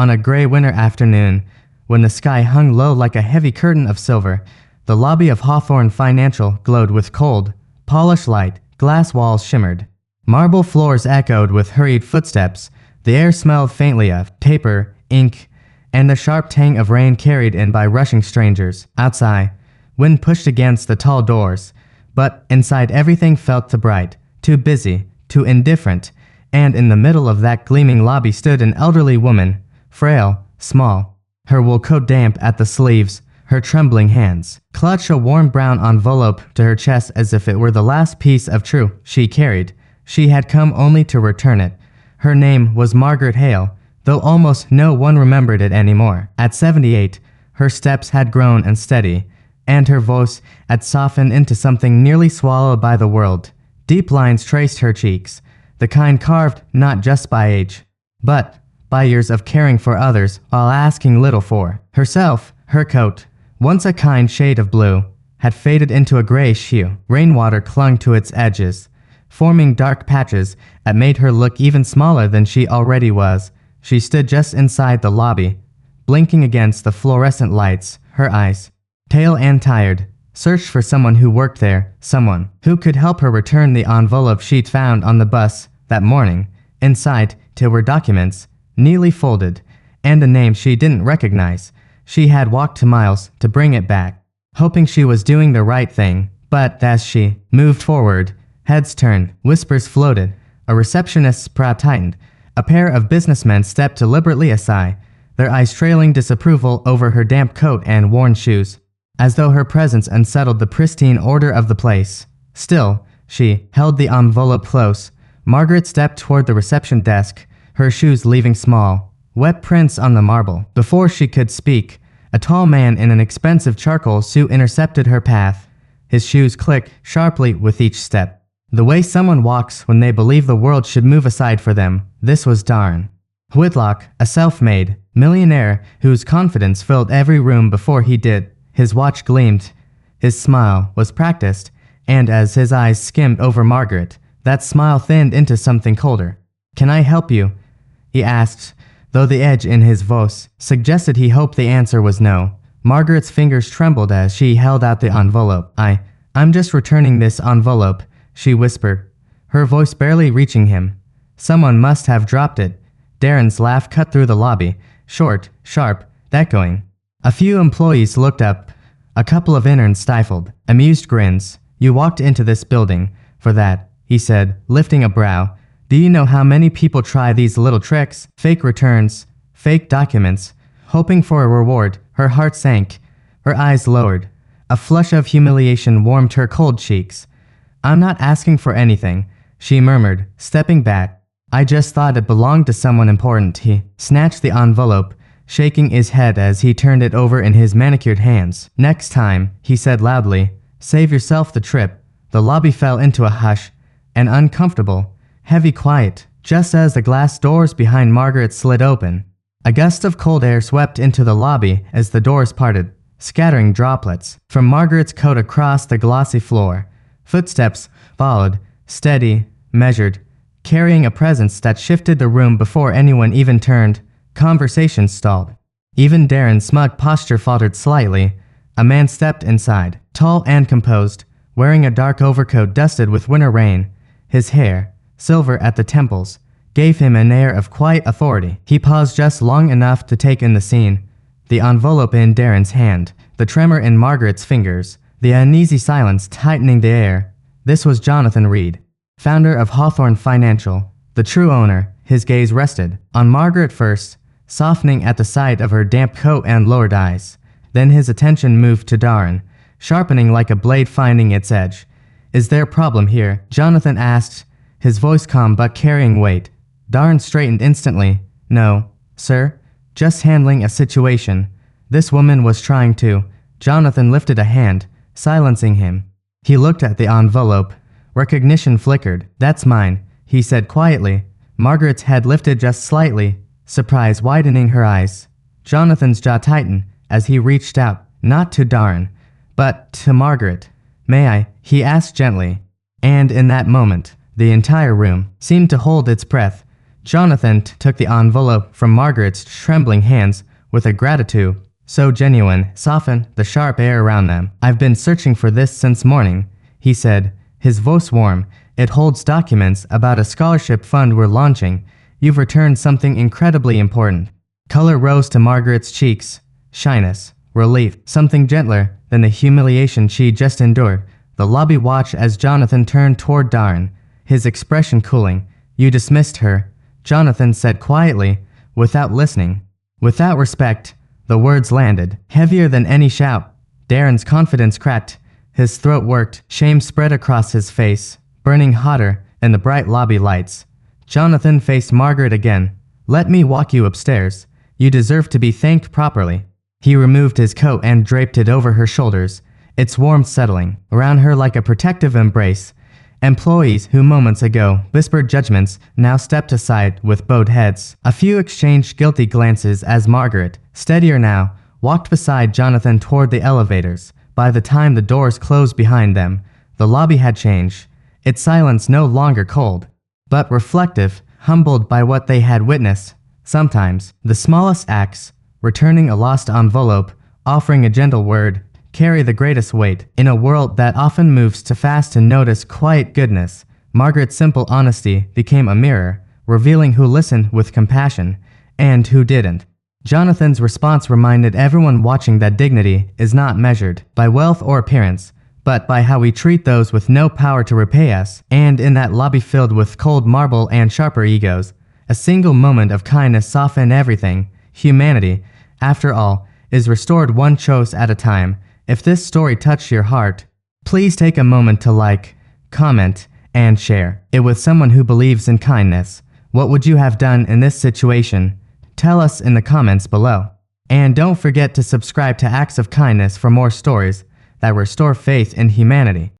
On a gray winter afternoon, when the sky hung low like a heavy curtain of silver, the lobby of Hawthorne Financial glowed with cold, polished light. Glass walls shimmered. Marble floors echoed with hurried footsteps. The air smelled faintly of paper, ink, and the sharp tang of rain carried in by rushing strangers. Outside, wind pushed against the tall doors, but inside everything felt too bright, too busy, too indifferent, and in the middle of that gleaming lobby stood an elderly woman, frail, small, her wool coat damp at the sleeves. Her trembling hands clutched a warm brown envelope to her chest as if it were the last piece of truth she carried. She had come only to return it. Her name was Margaret Hale, though almost no one remembered it anymore. At 78, her steps had grown unsteady, and her voice had softened into something nearly swallowed by the world. Deep lines traced her cheeks, the kind carved not just by age, but by years of caring for others while asking little for herself. Her coat, once a kind shade of blue, had faded into a grayish hue. Rainwater clung to its edges, forming dark patches that made her look even smaller than she already was. She stood just inside the lobby, blinking against the fluorescent lights. Her eyes, pale and tired, searched for someone who worked there, someone who could help her return the envelope she'd found on the bus that morning. Inside, there were documents, neatly folded, and a name she didn't recognize. She had walked 2 miles to bring it back, hoping she was doing the right thing. But as she moved forward, heads turned, whispers floated, a receptionist's brow tightened, a pair of businessmen stepped deliberately aside, their eyes trailing disapproval over her damp coat and worn shoes, as though her presence unsettled the pristine order of the place. Still, she held the envelope close. Margaret stepped toward the reception desk, her shoes leaving small, wet prints on the marble. Before she could speak, a tall man in an expensive charcoal suit intercepted her path. His shoes clicked sharply with each step, the way someone walks when they believe the world should move aside for them. This was Darn Whitlock, a self-made millionaire whose confidence filled every room before he did. His watch gleamed. His smile was practiced, and as his eyes skimmed over Margaret, that smile thinned into something colder. "Can I help you?" he asked, though the edge in his voice suggested he hoped the answer was no. Margaret's fingers trembled as she held out the envelope. I'm just returning this envelope," she whispered, her voice barely reaching him. Someone must have dropped it. Darren's laugh cut through the lobby, short, sharp, echoing. A few employees looked up. A couple of interns stifled amused grins. "You walked into this building for that," he said, lifting a brow. "Do you know how many people try these little tricks? Fake returns, fake documents, hoping for a reward." Her heart sank. Her eyes lowered. A flush of humiliation warmed her cold cheeks. "I'm not asking for anything," she murmured, stepping back. "I just thought it belonged to someone important." He snatched the envelope, shaking his head as he turned it over in his manicured hands. "Next time," he said loudly, "save yourself the trip." The lobby fell into a hush, an uncomfortable, heavy quiet, just as the glass doors behind Margaret slid open. A gust of cold air swept into the lobby as the doors parted, scattering droplets from Margaret's coat across the glossy floor. Footsteps followed, steady, measured, carrying a presence that shifted the room before anyone even turned. Conversation stalled. Even Darren's smug posture faltered slightly. A man stepped inside, tall and composed, wearing a dark overcoat dusted with winter rain. His hair, silver at the temples, gave him an air of quiet authority. He paused just long enough to take in the scene. The envelope in Darren's hand, the tremor in Margaret's fingers, the uneasy silence tightening the air. This was Jonathan Reed, founder of Hawthorne Financial, the true owner. His gaze rested on Margaret first, softening at the sight of her damp coat and lowered eyes. Then his attention moved to Darren, sharpening like a blade finding its edge. "Is there a problem here?" Jonathan asked, his voice calm but carrying weight. Darren straightened instantly. "No, sir. Just handling a situation." This woman was trying to. Jonathan lifted a hand, silencing him. He looked at the envelope. Recognition flickered. "That's mine," he said quietly. Margaret's head lifted just slightly, surprise widening her eyes. Jonathan's jaw tightened as he reached out, not to Darren, but to Margaret. "May I?" he asked gently. And in that moment, the entire room seemed to hold its breath. Jonathan took the envelope from Margaret's trembling hands with a gratitude so genuine, softened the sharp air around them. "I've been searching for this since morning," he said, his voice warm. "It holds documents about a scholarship fund we're launching. You've returned something incredibly important." Color rose to Margaret's cheeks. Shyness, relief, something gentler than the humiliation she just endured. The lobby watched as Jonathan turned toward Darren, his expression cooling. "You dismissed her," Jonathan said quietly, without listening. Without respect, the words landed, heavier than any shout. Darren's confidence cracked. His throat worked. Shame spread across his face, burning hotter in the bright lobby lights. Jonathan faced Margaret again. "Let me walk you upstairs. You deserve to be thanked properly." He removed his coat and draped it over her shoulders, its warmth settling around her like a protective embrace. Employees who moments ago whispered judgments now stepped aside with bowed heads. A few exchanged guilty glances as Margaret, steadier now, walked beside Jonathan toward the elevators. By the time the doors closed behind them, the lobby had changed, its silence no longer cold, but reflective, humbled by what they had witnessed. Sometimes, the smallest acts, returning a lost envelope, offering a gentle word, carry the greatest weight. In a world that often moves too fast to notice quiet goodness, Margaret's simple honesty became a mirror, revealing who listened with compassion and who didn't. Jonathan's response reminded everyone watching that dignity is not measured by wealth or appearance, but by how we treat those with no power to repay us. And in that lobby filled with cold marble and sharper egos, a single moment of kindness softened everything. Humanity, after all, is restored one choice at a time. If this story touched your heart, please take a moment to like, comment, and share it with someone who believes in kindness. What would you have done in this situation? Tell us in the comments below. And don't forget to subscribe to Acts of Kindness for more stories that restore faith in humanity.